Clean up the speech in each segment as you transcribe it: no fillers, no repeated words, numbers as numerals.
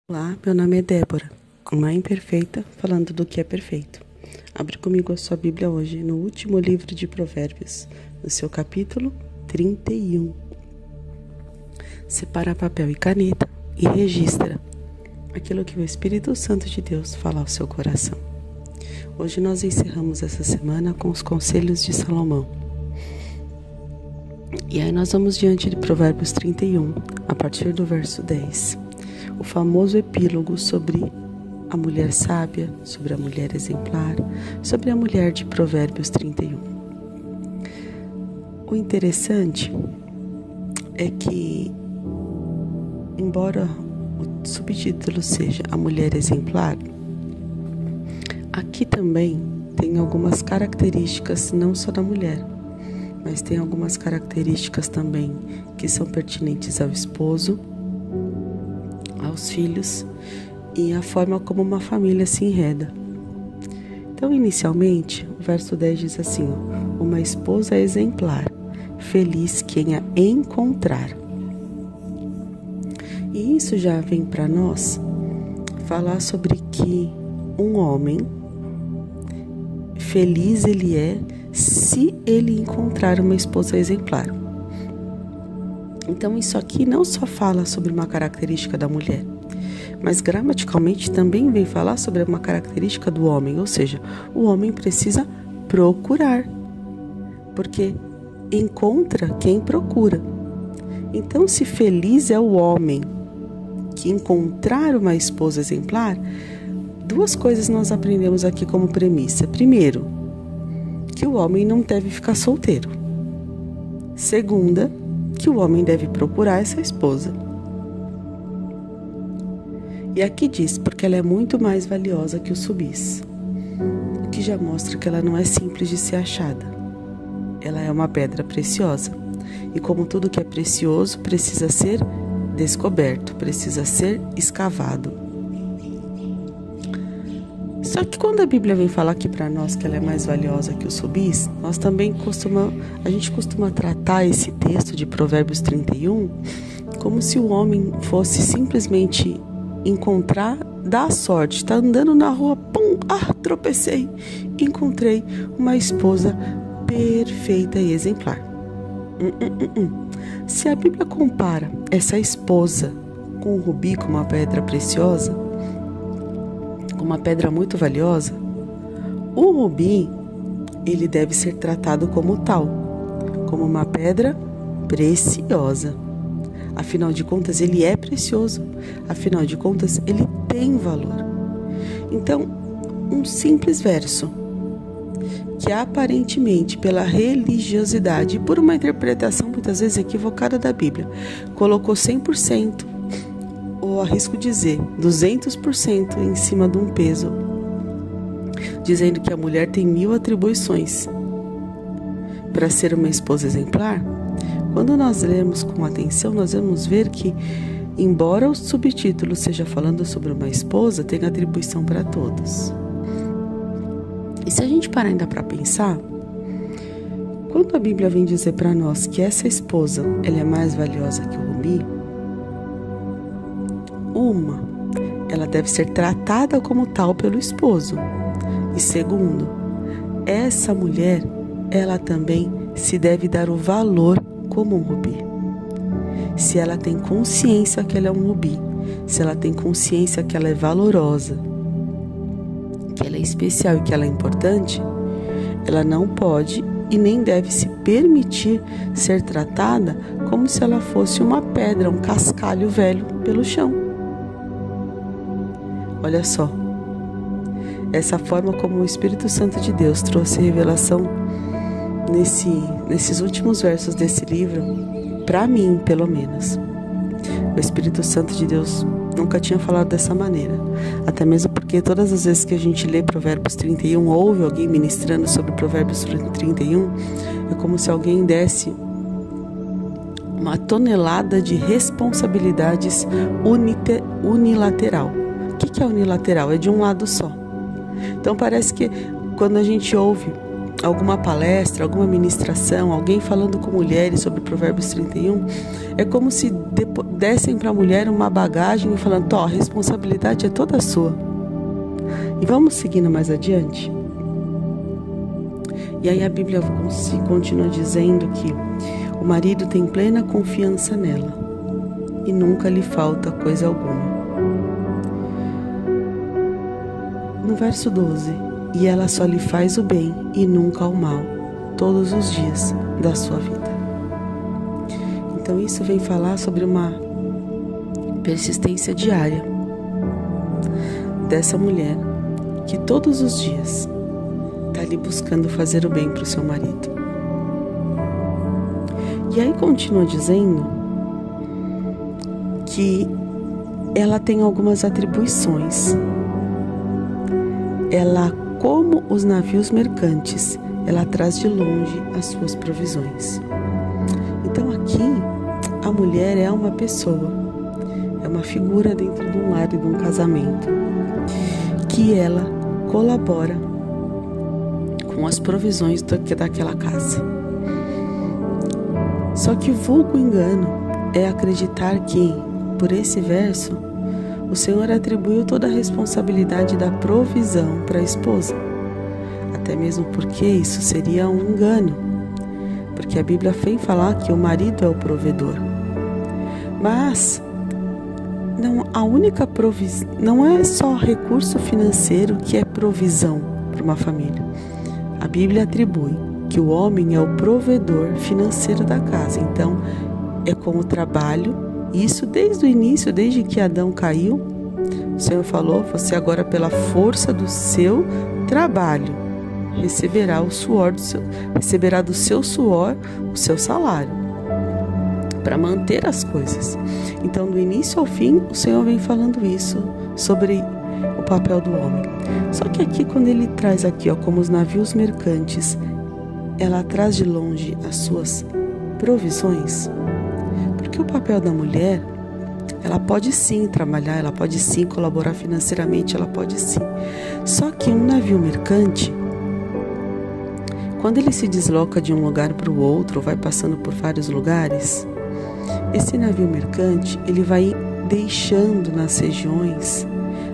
Olá, meu nome é Débora, uma imperfeita falando do que é perfeito. Abre comigo a sua Bíblia hoje no último livro de Provérbios, no seu capítulo 31. Separa papel e caneta e registra aquilo que o Espírito Santo de Deus fala ao seu coração. Hoje nós encerramos essa semana com os conselhos de Salomão. E aí nós vamos diante de Provérbios 31, a partir do verso 10. O famoso epílogo sobre a mulher sábia, sobre a mulher exemplar, sobre a mulher de Provérbios 31. O interessante é que, embora o subtítulo seja a mulher exemplar, aqui também tem algumas características não só da mulher, mas tem algumas características também que são pertinentes ao esposo, aos filhos e a forma como uma família se enreda. Então, inicialmente, o verso 10 diz assim: uma esposa exemplar, feliz quem a encontrar. E isso já vem para nós falar sobre que um homem feliz ele é se ele encontrar uma esposa exemplar. Então isso aqui não só fala sobre uma característica da mulher, mas gramaticalmente também vem falar sobre uma característica do homem, ou seja, o homem precisa procurar, porque encontra quem procura. Então, se feliz é o homem que encontrar uma esposa exemplar, duas coisas nós aprendemos aqui como premissa. Primeiro, que o homem não deve ficar solteiro. Segunda, que o homem deve procurar essa esposa. E aqui diz, porque ela é muito mais valiosa que o subis, o que já mostra que ela não é simples de ser achada. Ela é uma pedra preciosa. E como tudo que é precioso, precisa ser descoberto, precisa ser escavado. Só que quando a Bíblia vem falar aqui para nós que ela é mais valiosa que o subis, nós também a gente costuma tratar esse texto de Provérbios 31 como se o homem fosse simplesmente encontrar, dar sorte, tá andando na rua, pum, tropecei, encontrei uma esposa perfeita e exemplar. Se a Bíblia compara essa esposa com o rubi, com uma pedra preciosa, uma pedra muito valiosa, o rubi, ele deve ser tratado como tal, como uma pedra preciosa. Afinal de contas, ele é precioso. Afinal de contas, ele tem valor. Então, um simples verso, que aparentemente, pela religiosidade e por uma interpretação muitas vezes equivocada da Bíblia, colocou 100%, ou arrisco dizer 200% em cima de um peso, dizendo que a mulher tem 1000 atribuições para ser uma esposa exemplar. Quando nós lemos com atenção, nós vamos ver que, embora o subtítulo seja falando sobre uma esposa, tem atribuição para todos. E se a gente parar ainda para pensar, quando a Bíblia vem dizer para nós que essa esposa ela é mais valiosa que o rubi, ela deve ser tratada como tal pelo esposo. E segundo, essa mulher, ela também se deve dar o valor como um rubi. Se ela tem consciência que ela é um rubi, se ela tem consciência que ela é valorosa, que ela é especial e que ela é importante, ela não pode e nem deve se permitir ser tratada como se ela fosse uma pedra, um cascalho velho pelo chão. Olha só, essa forma como o Espírito Santo de Deus trouxe revelação nesses últimos versos desse livro, para mim, pelo menos. O Espírito Santo de Deus nunca tinha falado dessa maneira. Até mesmo porque todas as vezes que a gente lê Provérbios 31, ouve alguém ministrando sobre Provérbios 31, é como se alguém desse uma tonelada de responsabilidades unilateral. O que é unilateral? É de um lado só. Então parece que quando a gente ouve alguma palestra, alguma ministração, alguém falando com mulheres sobre Provérbios 31, é como se dessem para a mulher uma bagagem e falando, a responsabilidade é toda sua. E vamos seguindo mais adiante. E aí a Bíblia continua dizendo que o marido tem plena confiança nela e nunca lhe falta coisa alguma. No verso 12, e ela só lhe faz o bem e nunca o mal, todos os dias da sua vida. Então isso vem falar sobre uma persistência diária dessa mulher que todos os dias está ali buscando fazer o bem para o seu marido. E aí continua dizendo que ela tem algumas atribuições. Ela, como os navios mercantes, ela traz de longe as suas provisões. Então aqui, a mulher é uma pessoa, é uma figura dentro de um lar e de um casamento, que ela colabora com as provisões daquela casa. Só que o vulgo engano é acreditar que, por esse verso, o Senhor atribuiu toda a responsabilidade da provisão para a esposa. Até mesmo porque isso seria um engano, porque a Bíblia vem falar que o marido é o provedor. Mas a única provisão não é só recurso financeiro que é provisão para uma família. A Bíblia atribui que o homem é o provedor financeiro da casa. Então, é com o trabalho, isso desde o início, desde que Adão caiu, o Senhor falou, você agora pela força do seu trabalho receberá receberá do seu suor o seu salário para manter as coisas. Então, do início ao fim, o Senhor vem falando isso sobre o papel do homem. Só que aqui, quando ele traz aqui, como os navios mercantes, ela traz de longe as suas provisões, porque o papel da mulher, ela pode sim trabalhar, ela pode sim colaborar financeiramente, ela pode sim. Só que um navio mercante, quando ele se desloca de um lugar para o outro, ou vai passando por vários lugares, esse navio mercante, ele vai deixando nas regiões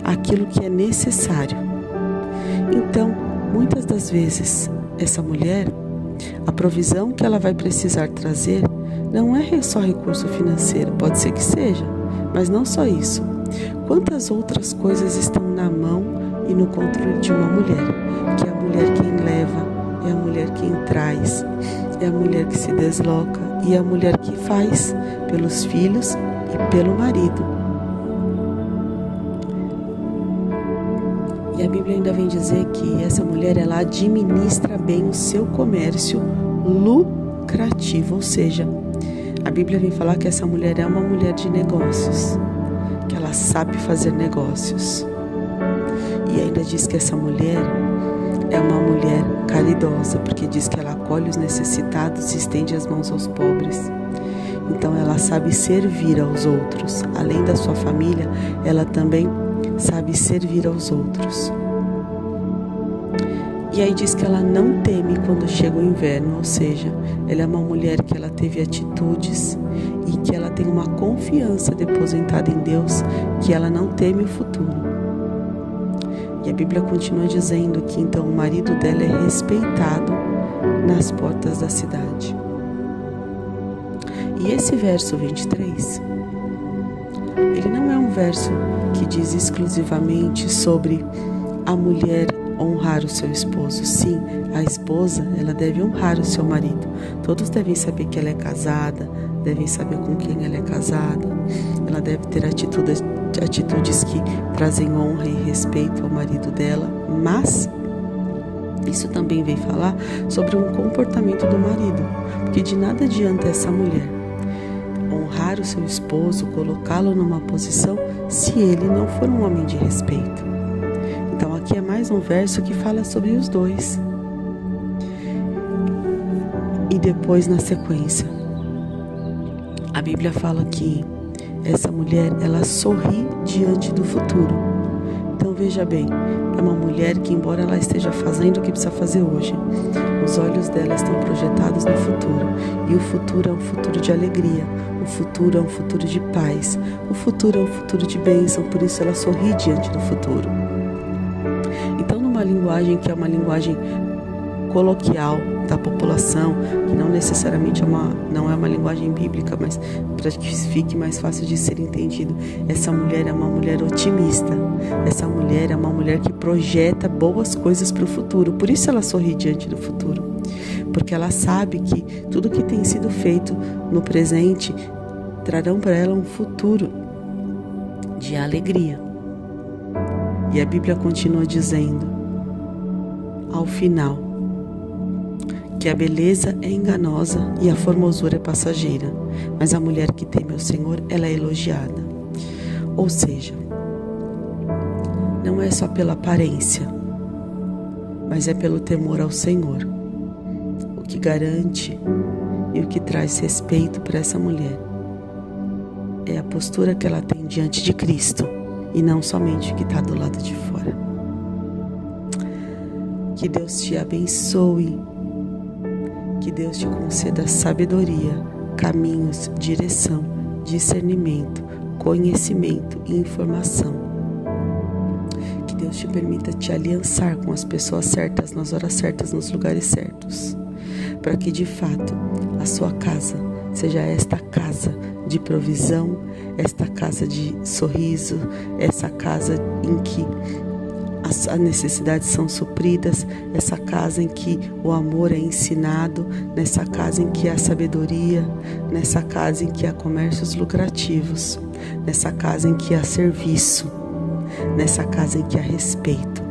aquilo que é necessário. Então, muitas das vezes, essa mulher, a provisão que ela vai precisar trazer não é só recurso financeiro, pode ser que seja, mas não só isso. Quantas outras coisas estão na mão e no controle de uma mulher? Que é a mulher quem leva, é a mulher quem traz, é a mulher que se desloca e é a mulher que faz pelos filhos e pelo marido. E a Bíblia ainda vem dizer que essa mulher, ela administra bem o seu comércio lucrativo, ou seja, a Bíblia vem falar que essa mulher é uma mulher de negócios, que ela sabe fazer negócios. E ainda diz que essa mulher é uma mulher caridosa, porque diz que ela acolhe os necessitados e estende as mãos aos pobres. Então ela sabe servir aos outros. Além da sua família, ela também sabe servir aos outros. E aí diz que ela não teme quando chega o inverno, ou seja, ela é uma mulher que ela teve atitudes e que ela tem uma confiança depositada em Deus, que ela não teme o futuro. E a Bíblia continua dizendo que então o marido dela é respeitado nas portas da cidade. E esse verso 23, ele não é um verso que diz exclusivamente sobre a mulher honrar o seu esposo. Sim, a esposa, ela deve honrar o seu marido. Todos devem saber que ela é casada, devem saber com quem ela é casada. Ela deve ter atitudes que trazem honra e respeito ao marido dela, mas isso também vem falar sobre um comportamento do marido, porque de nada adianta essa mulher honrar o seu esposo, colocá-lo numa posição, se ele não for um homem de respeito. Então aqui é mais um verso que fala sobre os dois. E depois, na sequência, a Bíblia fala que essa mulher, ela sorri diante do futuro. Então veja bem, é uma mulher que, embora ela esteja fazendo o que precisa fazer hoje, os olhos dela estão projetados no futuro. E o futuro é um futuro de alegria, o futuro é um futuro de paz, o futuro é um futuro de bênção, por isso ela sorri diante do futuro. Então, numa linguagem que é uma linguagem coloquial da população, que não necessariamente não é uma linguagem bíblica, mas para que fique mais fácil de ser entendido, essa mulher é uma mulher otimista, essa mulher é uma mulher que projeta boas coisas para o futuro, por isso ela sorri diante do futuro, porque ela sabe que tudo que tem sido feito no presente trarão para ela um futuro de alegria. E a Bíblia continua dizendo, ao final, que a beleza é enganosa e a formosura é passageira, mas a mulher que teme ao Senhor, ela é elogiada. Ou seja, não é só pela aparência, mas é pelo temor ao Senhor, o que garante e o que traz respeito para essa mulher. É a postura que ela tem diante de Cristo e não somente o que está do lado de fora. Que Deus te abençoe. Que Deus te conceda sabedoria, caminhos, direção, discernimento, conhecimento e informação. Que Deus te permita te aliançar com as pessoas certas, nas horas certas, nos lugares certos, para que de fato a sua casa seja esta casa de provisão, esta casa de sorriso, essa casa em que as necessidades são supridas, essa casa em que o amor é ensinado, nessa casa em que há sabedoria, nessa casa em que há comércios lucrativos, nessa casa em que há serviço, nessa casa em que há respeito.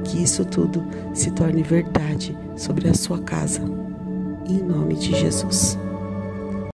Que isso tudo se torne verdade sobre a sua casa. Em nome de Jesus.